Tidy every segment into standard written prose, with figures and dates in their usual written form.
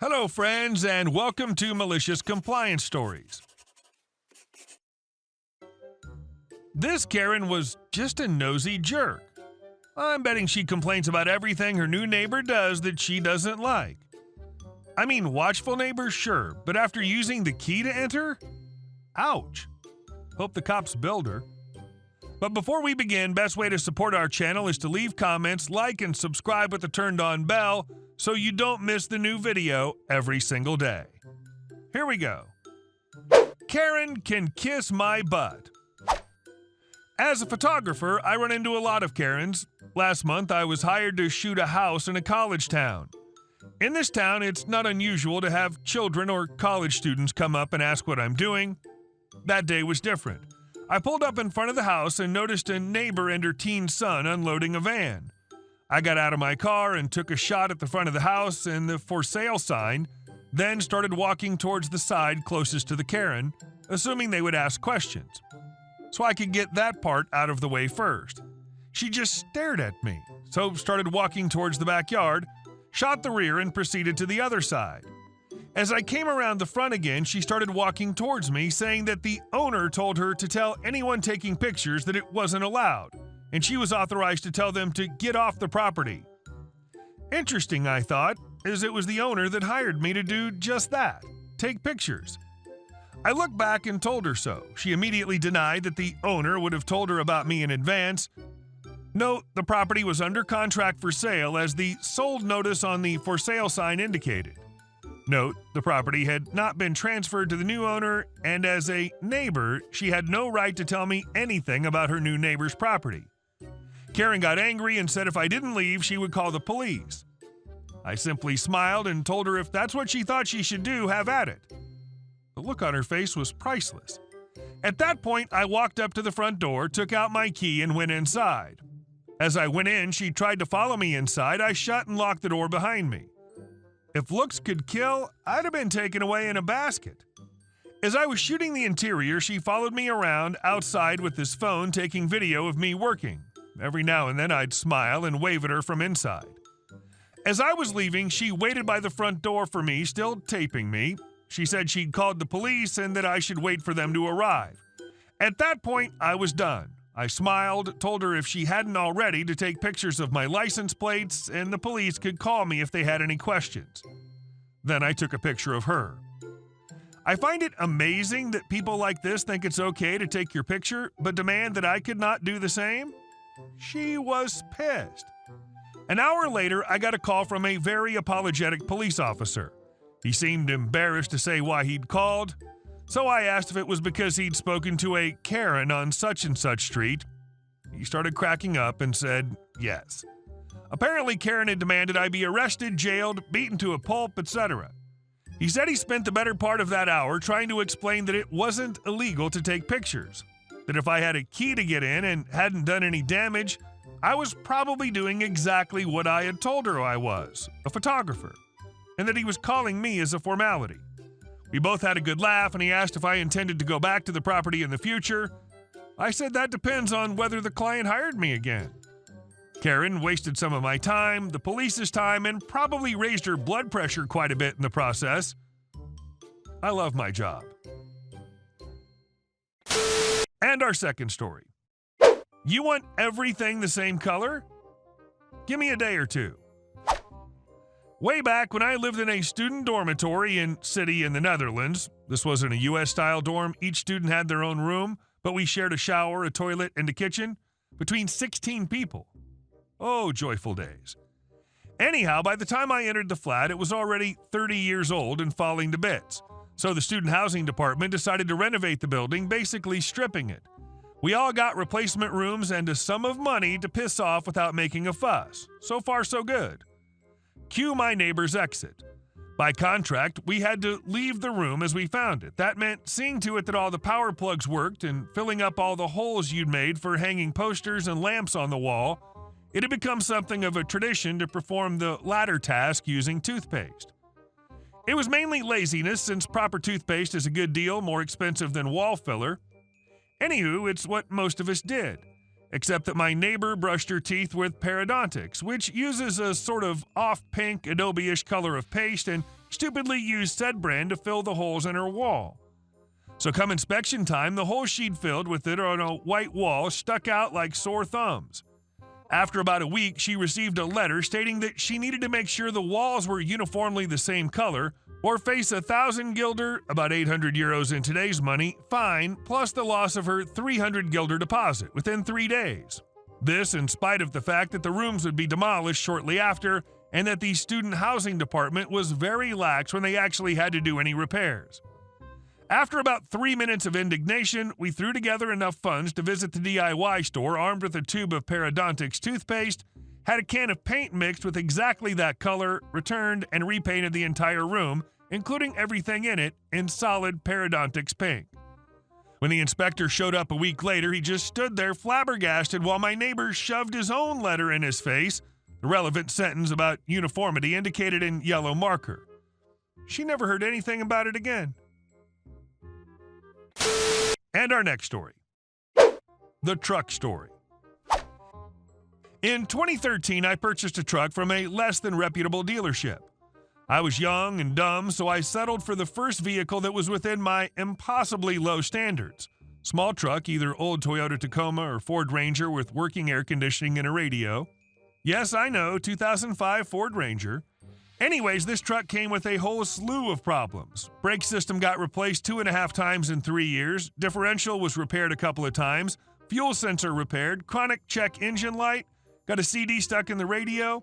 Hello, friends, and welcome to Malicious Compliance Stories. This Karen was just a nosy jerk. I'm betting she complains about everything her new neighbor does that she doesn't like. I mean, watchful neighbors, sure, but after using the key to enter? Ouch. Hope the cops billed her. But before we begin, best way to support our channel is to leave comments, like, and subscribe with the turned-on bell so you don't miss the new video every single day. Here we go. Karen can kiss my butt. As a photographer, I run into a lot of Karens. Last month, I was hired to shoot a house in a college town. In this town, it's not unusual to have children or college students come up and ask what I'm doing. That day was different. I pulled up in front of the house and noticed a neighbor and her teen son unloading a van. I got out of my car and took a shot at the front of the house and the for sale sign, then started walking towards the side closest to the Karen, assuming they would ask questions. So I could get that part out of the way first. She just stared at me, so started walking towards the backyard, shot the rear, and proceeded to the other side. As I came around the front again, she started walking towards me, saying that the owner told her to tell anyone taking pictures that it wasn't allowed, and she was authorized to tell them to get off the property. Interesting, I thought, as it was the owner that hired me to do just that, take pictures. I looked back and told her so. She immediately denied that the owner would have told her about me in advance. Note, the property was under contract for sale as the sold notice on the for sale sign indicated. Note, the property had not been transferred to the new owner, and as a neighbor, she had no right to tell me anything about her new neighbor's property. Karen got angry and said if I didn't leave, she would call the police. I simply smiled and told her if that's what she thought she should do, have at it. The look on her face was priceless. At that point, I walked up to the front door, took out my key, and went inside. As I went in, she tried to follow me inside. I shut and locked the door behind me. If looks could kill, I'd have been taken away in a basket. As I was shooting the interior, she followed me around outside with this phone taking video of me working. Every now and then I'd smile and wave at her from inside. As I was leaving, she waited by the front door for me, still taping me. She said she'd called the police and that I should wait for them to arrive. At that point, I was done. I smiled, told her if she hadn't already to take pictures of my license plates and the police could call me if they had any questions. Then I took a picture of her. I find it amazing that people like this think it's okay to take your picture, but demand that I could not do the same. She was pissed. An hour later, I got a call from a very apologetic police officer. He seemed embarrassed to say why he'd called, so I asked if it was because he'd spoken to a Karen on such and such street. He started cracking up and said yes. Apparently, Karen had demanded I be arrested, jailed, beaten to a pulp, etc. He said he spent the better part of that hour trying to explain that it wasn't illegal to take pictures, that if I had a key to get in and hadn't done any damage, I was probably doing exactly what I had told her I was, a photographer, and that he was calling me as a formality. We both had a good laugh, and he asked if I intended to go back to the property in the future. I said that depends on whether the client hired me again. Karen wasted some of my time, the police's time, and probably raised her blood pressure quite a bit in the process. I love my job. And our second story. You want everything the same color? Give me a day or two. Way back when I lived in a student dormitory in city in the Netherlands, this wasn't a US-style dorm, each student had their own room, but we shared a shower, a toilet, and a kitchen, between 16 people. Oh, joyful days. Anyhow, by the time I entered the flat, it was already 30 years old and falling to bits, so the student housing department decided to renovate the building, basically stripping it. We all got replacement rooms and a sum of money to piss off without making a fuss. So far, so good. Cue my neighbor's exit. By contract, we had to leave the room as we found it. That meant seeing to it that all the power plugs worked and filling up all the holes you'd made for hanging posters and lamps on the wall. It had become something of a tradition to perform the latter task using toothpaste. It was mainly laziness, since proper toothpaste is a good deal more expensive than wall filler. Anywho, it's what most of us did. Except that my neighbor brushed her teeth with periodontics, which uses a sort of off-pink Adobe-ish color of paste and stupidly used said brand to fill the holes in her wall. So come inspection time, the holes she'd filled with it on a white wall stuck out like sore thumbs. After about a week, she received a letter stating that she needed to make sure the walls were uniformly the same color or face 1,000 guilder, about 800 euros in today's money, fine, plus the loss of her 300 guilder deposit within 3 days. This in spite of the fact that the rooms would be demolished shortly after and that the student housing department was very lax when they actually had to do any repairs. After about 3 minutes of indignation, we threw together enough funds to visit the DIY store armed with a tube of Parodontax toothpaste, had a can of paint mixed with exactly that color, returned, and repainted the entire room, including everything in it, in solid Parodontax pink. When the inspector showed up a week later, he just stood there flabbergasted while my neighbor shoved his own letter in his face, the relevant sentence about uniformity indicated in yellow marker. She never heard anything about it again. And our next story. The truck story. In 2013, I purchased a truck from a less than reputable dealership. I was young and dumb, so I settled for the first vehicle that was within my impossibly low standards. Small truck, either old Toyota Tacoma or Ford Ranger with working air conditioning and a radio. Yes, I know, 2005 Ford Ranger. Anyways, this truck came with a whole slew of problems. Brake system got replaced 2.5 times in 3 years, differential was repaired a couple of times, fuel sensor repaired, chronic check engine light, got a CD stuck in the radio.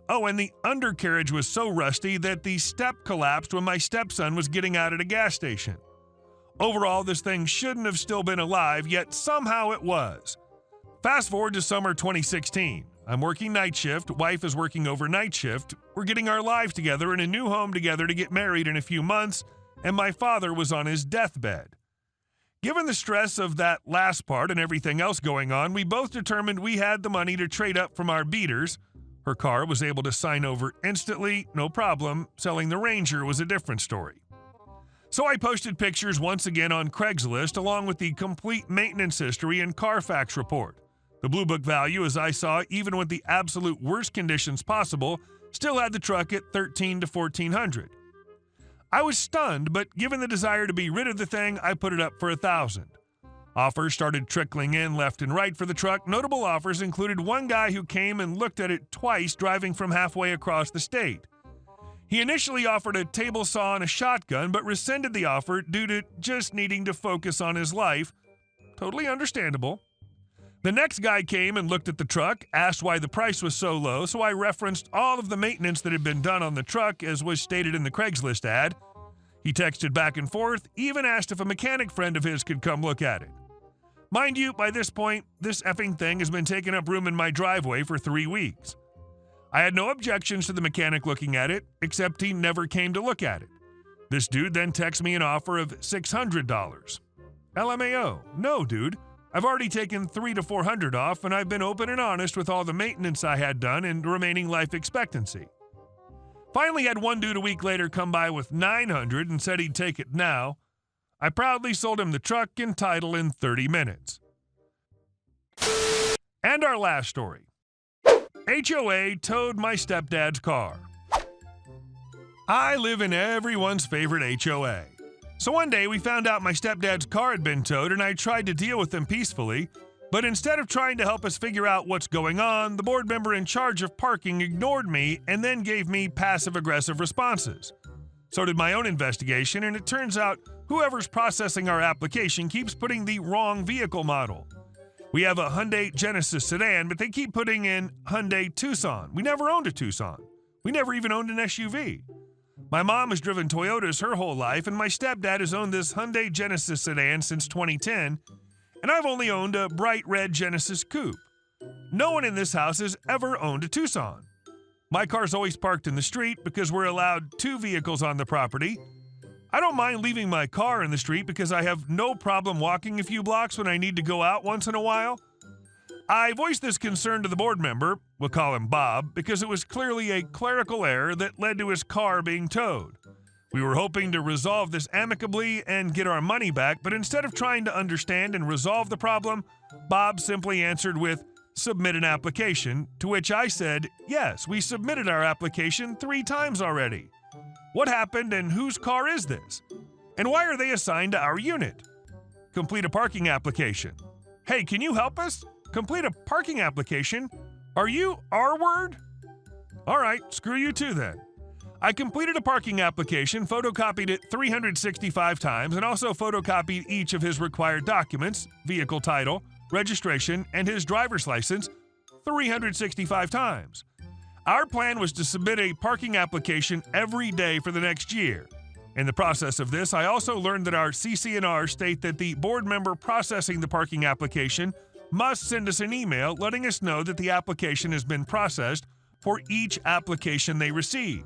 Oh, and the undercarriage was so rusty that the step collapsed when my stepson was getting out at a gas station. Overall, this thing shouldn't have still been alive, yet somehow it was. Fast forward to summer 2016. I'm working night shift, wife is working overnight shift, we're getting our lives together in a new home together to get married in a few months, and my father was on his deathbed. Given the stress of that last part and everything else going on, we both determined we had the money to trade up from our beaters. Her car was able to sign over instantly, no problem. Selling the Ranger was a different story. So I posted pictures once again on Craigslist along with the complete maintenance history and Carfax report. The Blue Book value, as I saw, even with the absolute worst conditions possible, still had the truck at $1,300 to $1,400. I was stunned, but given the desire to be rid of the thing, I put it up for $1,000. Offers started trickling in left and right for the truck. Notable offers included one guy who came and looked at it twice driving from halfway across the state. He initially offered a table saw and a shotgun, but rescinded the offer due to just needing to focus on his life. Totally understandable. The next guy came and looked at the truck, asked why the price was so low, so I referenced all of the maintenance that had been done on the truck as was stated in the Craigslist ad. He texted back and forth, even asked if a mechanic friend of his could come look at it. Mind you, by this point, this effing thing has been taking up room in my driveway for 3 weeks. I had no objections to the mechanic looking at it, except he never came to look at it. This dude then texted me an offer of $600. LMAO, no dude. I've already taken $300 to $400 off, and I've been open and honest with all the maintenance I had done and remaining life expectancy. Finally had one dude a week later come by with $900 and said he'd take it now. I proudly sold him the truck and title in 30 minutes. And our last story. HOA towed my stepdad's car. I live in everyone's favorite HOA. So one day we found out my stepdad's car had been towed and I tried to deal with them peacefully, but instead of trying to help us figure out what's going on, the board member in charge of parking ignored me and then gave me passive-aggressive responses. So did my own investigation, and it turns out whoever's processing our application keeps putting the wrong vehicle model. We have a Hyundai Genesis sedan, but they keep putting in Hyundai Tucson. We never owned a Tucson. We never even owned an SUV. My mom has driven Toyotas her whole life, and my stepdad has owned this Hyundai Genesis sedan since 2010, and I've only owned a bright red Genesis coupe. No one in this house has ever owned a Tucson. My car's always parked in the street because we're allowed 2 vehicles on the property. I don't mind leaving my car in the street because I have no problem walking a few blocks when I need to go out once in a while. I voiced this concern to the board member, we'll call him Bob, because it was clearly a clerical error that led to his car being towed. We were hoping to resolve this amicably and get our money back, but instead of trying to understand and resolve the problem, Bob simply answered with, "Submit an application," to which I said, "Yes, we submitted our application 3 times already." What happened and whose car is this? And why are they assigned to our unit? Complete a parking application. Hey, can you help us? Complete a parking application? Are you R-word? All right, screw you too then. I completed a parking application, photocopied it 365 times, and also photocopied each of his required documents, vehicle title, registration, and his driver's license 365 times. Our plan was to submit a parking application every day for the next year. In the process of this, I also learned that our CC&R state that the board member processing the parking application must send us an email letting us know that the application has been processed for each application they receive.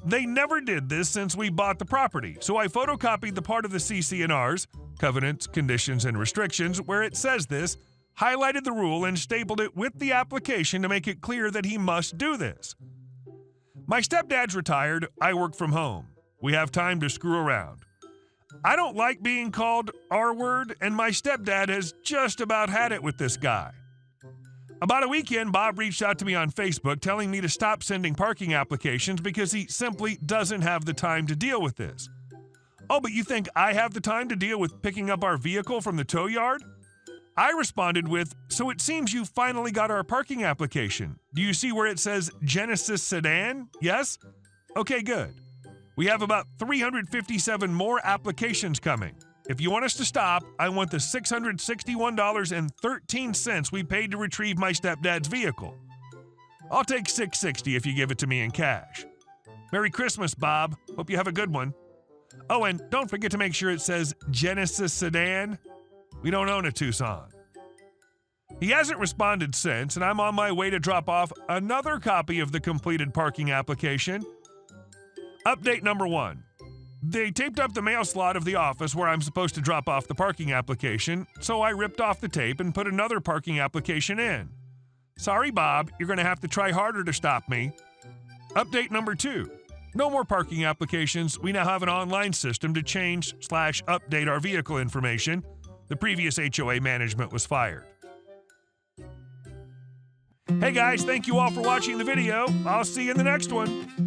They never did this since we bought the property, so I photocopied the part of the CC&Rs, covenants, conditions, and restrictions, where it says this, highlighted the rule, and stapled it with the application to make it clear that he must do this. My stepdad's retired, I work from home. We have time to screw around. I don't like being called R-word, and my stepdad has just about had it with this guy. About a weekend, Bob reached out to me on Facebook telling me to stop sending parking applications because he simply doesn't have the time to deal with this. Oh, but you think I have the time to deal with picking up our vehicle from the tow yard? I responded with, so it seems you finally got our parking application. Do you see where it says Genesis Sedan? Yes? Okay, good. We have about 357 more applications coming. If you want us to stop, I want the $661.13 we paid to retrieve my stepdad's vehicle. I'll take $660 if you give it to me in cash. Merry Christmas, Bob. Hope you have a good one. Oh, and don't forget to make sure it says Genesis Sedan. We don't own a Tucson. He hasn't responded since, and I'm on my way to drop off another copy of the completed parking application. Update number 1. They taped up the mail slot of the office where I'm supposed to drop off the parking application, so I ripped off the tape and put another parking application in. Sorry, Bob, you're going to have to try harder to stop me. Update number 2. No more parking applications. We now have an online system to change/update our vehicle information. The previous HOA management was fired. Hey guys, thank you all for watching the video. I'll see you in the next one.